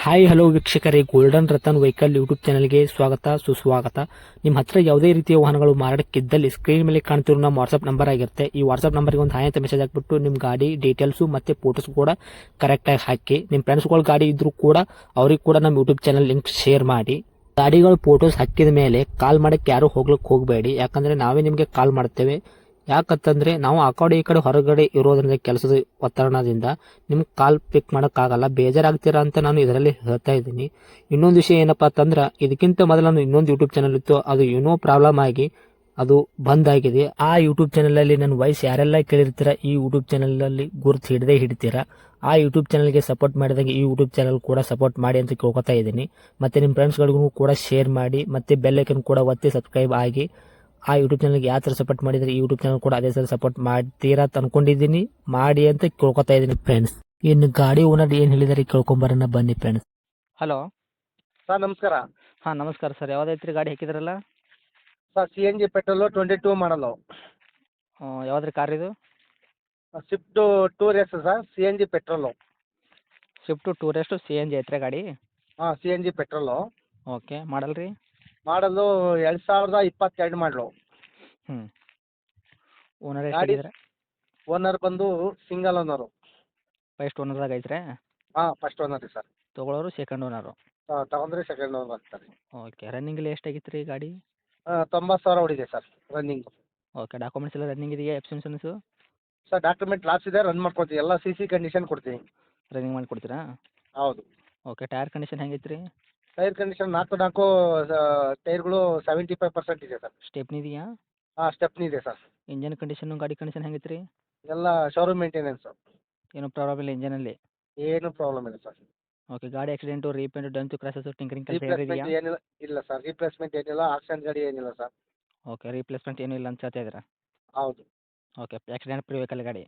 Hi hello ವೀಕ್ಷಕರೇ, golden Ratan vehicle YouTube ಚಾನಲ್ಗೆ ಸ್ವಾಗತ ಸುಸ್ವಾಗತ. ನಿಮ್ಮ ಹತ್ರ ಯಾವುದೇ ರೀತಿಯ ವಾಹನಗಳು ಮಾರಾಟಕ್ಕಿದ್ದಲ್ಲಿ ಸ್ಕ್ರೀನ್ ಮೇಲೆ ಕಾಣ್ತಿರೋ ನಮ್ಮ ವಾಟ್ಸ್ಆಪ್ ನಂಬರ್ ಆಗಿರುತ್ತೆ. ಈ ವಾಟ್ಸ್ಆಪ್ ನಂಬರ್ಗೆ ಒಂದು ಹಾಯ್ ಅಂತ ಮೆಸೇಜ್ ಹಾಕ್ಬಿಟ್ಟು ನಿಮ್ಮ ಗಾಡಿ ಡೀಟೇಲ್ಸು ಮತ್ತೆ ಫೋಟೋಸ್ ಕೂಡ ಕರೆಕ್ಟಾಗಿ ಹಾಕಿ. ನಿಮ್ಮ ಫ್ರೆಂಡ್ಸ್ಗಳ ಗಾಡಿ ಇದ್ರೂ ಕೂಡ ಅವ್ರಿಗೆ ಕೂಡ ನಮ್ಮ ಯೂಟ್ಯೂಬ್ ಚಾನಲ್ ಲಿಂಕ್ ಶೇರ್ ಮಾಡಿ. ಗಾಡಿಗಳು ಫೋಟೋಸ್ ಹಾಕಿದ ಮೇಲೆ ಕಾಲ್ ಮಾಡಕ್ಕೆ ಯಾರು ಹೋಗ್ಲಿಕ್ಕೆ ಹೋಗಬೇಡಿ, ಯಾಕಂದ್ರೆ ನಾವೇ ನಿಮಗೆ ಕಾಲ್ ಮಾಡ್ತೇವೆ. ಯಾಕಂತಂದ್ರೆ ನಾವು ಆ ಕಡೆ ಈ ಕಡೆ ಹೊರಗಡೆ ಇರೋದ್ರಿಂದ ಕೆಲಸದ ಒತ್ತಡದಿಂದ ನಿಮ್ಗೆ ಕಾಲ್ ಪಿಕ್ ಮಾಡೋಕ್ಕಾಗಲ್ಲ, ಬೇಜಾರಾಗ್ತೀರಾ ಅಂತ ನಾನು ಇದರಲ್ಲಿ ಹೇಳ್ತಾ ಇದ್ದೀನಿ. ಇನ್ನೊಂದು ವಿಷಯ ಏನಪ್ಪಾ ಅಂತಂದ್ರೆ, ಇದಕ್ಕಿಂತ ಮೊದಲು ನಾನು ಇನ್ನೊಂದು ಯೂಟ್ಯೂಬ್ ಚಾನಲ್ ಇತ್ತು, ಅದು ಏನೋ ಪ್ರಾಬ್ಲಮ್ ಆಗಿ ಅದು ಬಂದ್ ಆಗಿದೆ. ಆ ಯೂಟ್ಯೂಬ್ ಚಾನಲ್ ಅಲ್ಲಿ ನನ್ನ ವಾಯ್ಸ್ ಯಾರೆಲ್ಲ ಕೇಳಿರ್ತೀರಾ, ಈ ಯೂಟ್ಯೂಬ್ ಚಾನಲ್ ಅಲ್ಲಿ ಗುರುತು ಹಿಡದೇ ಹಿಡಿತೀರಾ. ಆ ಯೂಟ್ಯೂಬ್ ಚಾನಲ್ಗೆ ಸಪೋರ್ಟ್ ಮಾಡಿದಾಗ ಈ ಯೂಟ್ಯೂಬ್ ಚಾನಲ್ ಕೂಡ ಸಪೋರ್ಟ್ ಮಾಡಿ ಅಂತ ಕೇಳ್ಕೊತಾ ಇದ್ದೀನಿ. ಮತ್ತೆ ನಿಮ್ಮ ಫ್ರೆಂಡ್ಸ್ಗಳಿಗೂ ಕೂಡ ಶೇರ್ ಮಾಡಿ, ಮತ್ತೆ ಬೆಲ್ ಐಕನ್ ಕೂಡ ಒತ್ತಿ ಸಬ್ಸ್ಕ್ರೈಬ್ ಆಗಿ. ಆ ಯೂಟ್ಯೂಬ್ ಚಾನಲ್ಗೆ ಯಾವ ಥರ ಸಪೋರ್ಟ್ ಮಾಡಿದ್ರೆ ಈ ಯೂಟ್ಯೂಬ್ ಚಾನಲ್ ಕೂಡ ಅದೇ ಥರ ಸಪೋರ್ಟ್ ಮಾಡ್ತೀರಾ ಅಂತ ಅನ್ಕೊಂಡಿದ್ದೀನಿ. ಮಾಡಿ ಅಂತ ಕೇಳ್ಕೊತಾ ಇದ್ದೀನಿ ಫ್ರೆಂಡ್ಸ್. ಇನ್ನು ಗಾಡಿ ಓನರ್ ಏನು ಹೇಳಿದಾರೆ ಕೇಳ್ಕೊಂಬರೋಣ ಬನ್ನಿ ಫ್ರೆಂಡ್ಸ್. ಹಲೋ ಸರ್ ನಮಸ್ಕಾರ. ಹಾಂ ನಮಸ್ಕಾರ ಸರ್, ಯಾವ್ದೈತ್ರಿ ಗಾಡಿ ಹಾಕಿದ್ರಲ್ಲ? Sir C N G petrol 22 model. ಯಾವ್ದ್ರಿ ಕಾರ್ ಇದು? Swift tour sir, C N G petrol. Swift tourist C N G ಐತ್ರಿ ಗಾಡಿ? ಹಾಂ, C N G petrol. Okay, model ರೀ? Model 2022 model. ಹ್ಞೂ. ಓನರ್ ಗಾಡಿ ಎಷ್ಟಾಗಿದ್ರೆ? ಓನರ್ ಬಂದು ಸಿಂಗಲ್ ಓನರು. ಫಸ್ಟ್ ಓನರ್ದಾಗ ಐತ್ರಿ? ಹಾಂ, ಫಸ್ಟ್ ಓನರ್ ರೀ ಸರ್. ತೊಗೊಳೋರು ಸೆಕೆಂಡ್ ಓನರು? ತಗೊಂಡ್ರೆ ಸೆಕೆಂಡ್ ಓನರ್ ಆಗ್ತಾರೆ. ಓಕೆ, ರನ್ನಿಂಗಲ್ಲಿ ಎಷ್ಟಾಗಿತ್ತು ರೀ ಗಾಡಿ? 90,000 ಹೊಡಿದೆ ಸರ್ ರನ್ನಿಂಗು. ಓಕೆ, ಡಾಕ್ಯುಮೆಂಟ್ಸ್ ಎಲ್ಲ ರನ್ನಿಂಗ್ ಇದೆಯಾ? F insurance sir document loss ಇದೆ, ರನ್ ಮಾಡ್ಕೊಡ್ತೀನಿ, ಎಲ್ಲ ಸಿ ಸಿ ಕಂಡೀಷನ್ ಕೊಡ್ತೀನಿ. ರನ್ನಿಂಗ್ ಮಾಡಿ ಕೊಡ್ತೀರಾ? ಹೌದು. ಓಕೆ, ಟೈರ್ ಕಂಡೀಷನ್ ಹೆಂಗೈತೆ ರೀ? ಟೈರ್ ಕಂಡೀಷನ್ ನಾಲ್ಕು ಟೈರ್ಗಳು 75% ಇದೆ ಸರ್. ಸ್ಟೆಪ್ನಿ ಇದೆಯಾ? ಹಾಂ, ಸ್ಟೆಪ್ನಿ ಇದೆ ಸರ್. ಇಂಜನ್ ಕಂಡೀಷನ್ನು ಗಾಡಿ ಕಂಡೀಷನ್ ಹೆಂಗೈತೆ ರೀ? ಎಲ್ಲ ಶೋರೂಮ್ ಮೇಂಟೆನೆನ್ಸು. ಏನೂ ಪ್ರಾಬ್ಲಮ್ ಇಲ್ಲ ಇಂಜನಲ್ಲಿ? ಏನು ಪ್ರಾಬ್ಲಮ್ ಇಲ್ಲ ಸರ್. ಓಕೆ, ಗಾಡಿ ಆಕ್ಸಿಡೆಂಟು ರೀಪೇಂಟು ಡಂತು ಕ್ರಾಸಸ್ಸು ಟಿಂಕರಿಂಗ್ ಕೆಲಸ ಏನಿದೆಯಾ? ರೀಪ್ಲೇಸ್ಮೆಂಟ್ ಏನಿಲ್ಲ, ಇಲ್ಲ ಸರ್, ರೀಪ್ಲೇಸ್ಮೆಂಟ್ ಏನಿಲ್ಲ, ಆಕ್ಸಿಡೆಂಟ್ ಗಾಡಿ ಏನಿಲ್ಲ ಸರ್. ಓಕೆ, ರೀಪ್ಲೇಸ್ಮೆಂಟ್ ಏನೂ ಇಲ್ಲ ಅಂತ ಹೇಳ್ತಾ ಇದ್ದೀರಾ? ಹೌದು. ಓಕೆ, ಆಕ್ಸಿಡೆಂಟ್ ಫ್ರೀ ವೆಹಿಕಲ್ ಗಾಡಿ?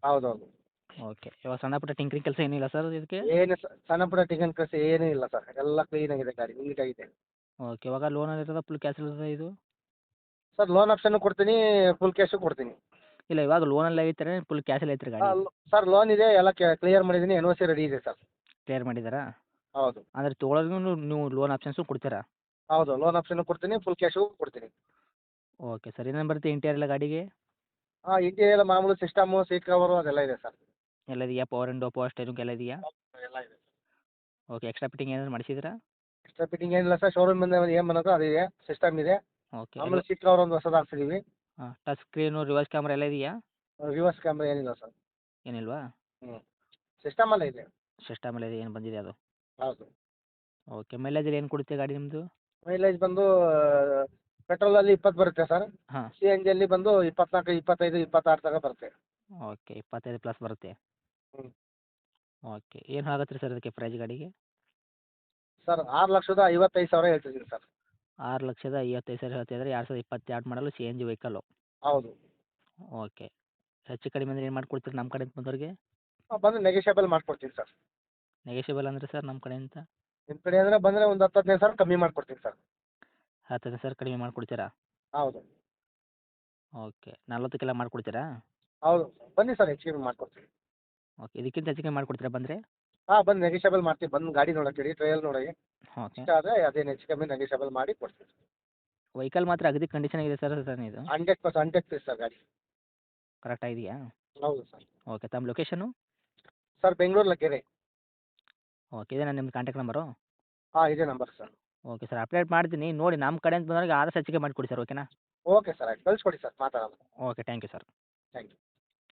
ಹೌದೌದು. ಓಕೆ, ಇವಾಗ ಸಣ್ಣ ಪುಟ್ಟ ಟಿಂಕರಿಂಗ್ ಕೆಲಸ ಏನಿಲ್ಲ ಸರ್ ಇದಕ್ಕೆ? ಏನು ಸಣ್ಣ ಪುಟ್ಟ ಟಿಕೆಟ್ ಕಳಿಸಿ ಏನೂ ಇಲ್ಲ ಸರ್, ಎಲ್ಲ ಕ್ಲೀನಾಗಿದೆ ಗಾಡಿ, ನೀಟಾಗಿದೆ. ಓಕೆ, ಇವಾಗ ಲೋನ್ ಇರ್ತದ ಫುಲ್ ಕ್ಯಾಶ್ ಇರ್ತದ ಇದು? ಸರ್ ಲೋನ್ ಆಪ್ಷನ್ನು ಕೊಡ್ತೀನಿ, ಫುಲ್ ಕ್ಯಾಶು ಕೊಡ್ತೀನಿ. ಇಲ್ಲ, ಇವಾಗ ಲೋನಲ್ಲಿ ಐತ್ರಿ ಫುಲ್ ಕ್ಯಾಶಲ್ಲಿ ಐತ್ರಿ ಗಾಡಿ? ಸರ್ ಲೋನ್ ಇದೆ, ಎಲ್ಲ ಕ್ಲಿಯರ್ ಮಾಡಿದ್ದೀನಿ, ಎನ್ ಒ ಸಿ ರೆಡಿ ಇದೆ ಸರ್. ಕ್ಲಿಯರ್ ಮಾಡಿದ್ದಾರಾ? ಹೌದು. ಅಂದರೆ ತೊಗೊಳೋದು ನೀವು ಲೋನ್ ಆಪ್ಷನ್ಸು ಕೊಡ್ತೀರಾ? ಹೌದು, ಲೋನ್ ಆಪ್ಷನ್ನು ಕೊಡ್ತೀನಿ, ಫುಲ್ ಕ್ಯಾಶು ಕೊಡ್ತೀನಿ. ಓಕೆ ಸರ್, ಏನೇನು ಬರುತ್ತೆ ಇಂಟೀರಿಯರ್ ಎಲ್ಲ ಗಾಡಿಗೆ? ಹಾಂ, ಇಂಟೀರಿಯರ್ ಮಾಮೂಲು ಸಿಸ್ಟಮು, ಸೀಟ್ ಕವರು ಅದೆಲ್ಲ ಇದೆ ಸರ್. ಎಲ್ಲ ಇದೆಯಾ? ಪವರ್ ವಿಂಡೋ, ಪವರ್ ಸ್ಟೇರಿಂಗ್ ಎಲ್ಲ ಇದೆಯಾ? ಎಲ್ಲ ಇದೆ. ಓಕೆ, ಎಕ್ಸ್ಟ್ರಾ ಫಿಟ್ಟಿಂಗ್ ಏನಾದ್ರು ಮಾಡಿಸಿದ್ರಾ? ಎಕ್ಸ್ಟ್ರಾ ಫಿಟ್ಟಿಂಗ್ ಏನಿಲ್ಲ ಸರ್, ಶೋರೂಮಿಂದ ಏನು ಬನ್ನೋದು ಅದು ಇದೆ, ಸಿಸ್ಟಮ್ ಇದೆ. ಓಕೆ, ಆಮೇಲೆ ಸೀಟ್ ಕವರ್ ಒಂದು ಹೊಸದು ಹಾಕ್ಸಿದ್ದೀವಿ. ಹಾಂ, ಟಚ್ ಸ್ಕ್ರೀನು, ರಿವರ್ಸ್ ಕ್ಯಾಮ್ರಾ ಎಲ್ಲ ಇದೆಯಾ? ರಿವರ್ಸ್ ಕ್ಯಾಮ್ರಾ ಏನಿಲ್ಲ ಸರ್. ಏನಿಲ್ವಾ? ಹ್ಞೂ, ಸಿಸ್ಟಮ್ ಎಲ್ಲ ಇದೆ. ಸಿಸ್ಟಮ್ ಎಲ್ಲ ಇದೆ, ಏನು ಬಂದಿದೆ ಅದು? ಹೌದು. ಓಕೆ, ಮೈಲೇಜಲ್ಲಿ ಏನು ಕೊಡುತ್ತೆ ಗಾಡಿ ನಿಮ್ಮದು? ಮೈಲೇಜ್ ಬಂದು ಪೆಟ್ರೋಲಲ್ಲಿ 20 ಬರುತ್ತೆ ಸರ್. ಹಾಂ. ಸಿ ಎನ್ ಜಿಯಲ್ಲಿ ಬಂದು 24, 25, 26 ತನಕ ಬರುತ್ತೆ. ಓಕೆ, 25 ಪ್ಲಸ್ ಬರುತ್ತೆ. ಹ್ಞೂ. ಓಕೆ, ಏನು ಆಗುತ್ತೆ ರೀ ಸರ್ ಅದಕ್ಕೆ ಪ್ರೈಸ್ ಗಾಡಿಗೆ? ಸರ್ 6,55,000 ಹೇಳ್ತಿದ್ದೀನಿ ಸರ್. 6,55,000 ಹೇಳ್ತಿದ್ರೆ 2022 ಮಾಡಲು ಸಿ ಎನ್ ಜಿ ವೆಹಿಕಲ್ಲು? ಹೌದು. ಓಕೆ, ಹೆಚ್ಚು ಕಡಿಮೆ ಅಂದರೆ ಏನು ಮಾಡ್ಕೊಡ್ತೀರಿ ನಮ್ಮ ಕಡೆಯಿಂದ ಬಂದವ್ರಿಗೆ? ಬಂದು ನೆಗೋಷಿಯಬಲ್ ಮಾಡ್ಕೊಡ್ತೀನಿ ಸರ್. ನೆಗೆಷಿಬಲ್ ಅಂದರೆ ಸರ್ ನಮ್ಮ ಕಡೆಯಿಂದ? ನಿಮ್ಮ ಕಡೆ ಅಂದರೆ ಬಂದರೆ ಒಂದು 10-15 ಸಾವಿರ ಕಮ್ಮಿ ಮಾಡ್ಕೊಡ್ತೀನಿ ಸರ್. 10,000 ಕಡಿಮೆ ಮಾಡಿಕೊಡ್ತೀರಾ? ಹೌದು. ಓಕೆ, 40ಕ್ಕೆಲ್ಲ ಮಾಡಿಕೊಡ್ತೀರಾ? ಹೌದು, ಬನ್ನಿ ಸರ್, ಹೆಚ್ಚು ಕಮ್ಮಿ ಮಾಡ್ಕೊಡ್ತೀನಿ. ಓಕೆ, ಇದಕ್ಕಿಂತ ಹೆಚ್ಚಿಗೆ ಮಾಡಿಕೊಡ್ತೀರಾ ಬಂದರೆ? ಹಾಂ, ಬಂದು ನೆಗೋಷಿಯಬಲ್ ಮಾಡ್ತೀವಿ, ಬಂದು ಗಾಡಿ ನೋಡೋಕ್ಕೆ ಟ್ರಯಲ್ ನೋಡಿ ಓಕೆ, ಇಷ್ಟ ಆದರೆ ಅದೇನು ಹೆಚ್ಚು ಕಮ್ಮಿ ನೆಗೋಷಿಯಬಲ್ ಮಾಡಿ ಕೊಡ್ತೀನಿ. ವೆಹಿಕಲ್ ಮಾತ್ರ ಅಗದಿ ಕಂಡೀಷನ್ ಇದೆ ಸರ್ ಇದು? 100% 100 ಸರ್ ಗಾಡಿ. ಕರೆಕ್ಟ್ ಆಗಿದೆಯಾ? ಹೌದು ಸರ್. ಓಕೆ, ತಮ್ಮ location? Sir Bengaluru Laggere. Okay, ಇದೇನಾ ನಿಮ್ಮದು ಕಾಂಟ್ಯಾಕ್ಟ್ ನಂಬರು? ಹಾಂ, ಇದೇ number sir. Okay sir, update ಮಾಡ್ತೀನಿ ನೋಡಿ, ನಮ್ಮ ಕಡೆಯಿಂದ ಬಂದವ್ರಿಗೆ ಆದಷ್ಟು ಹೆಚ್ಚಿಗೆ ಮಾಡಿಕೊಡಿ ಸರ್, ಓಕೆನಾ? ಓಕೆ ಸರ್, ಆಯ್ತು, ಕಳಿಸ್ಕೊಡಿ ಸರ್, ಮಾತಾಡೋಣ. Okay, thank you sir. Thank you.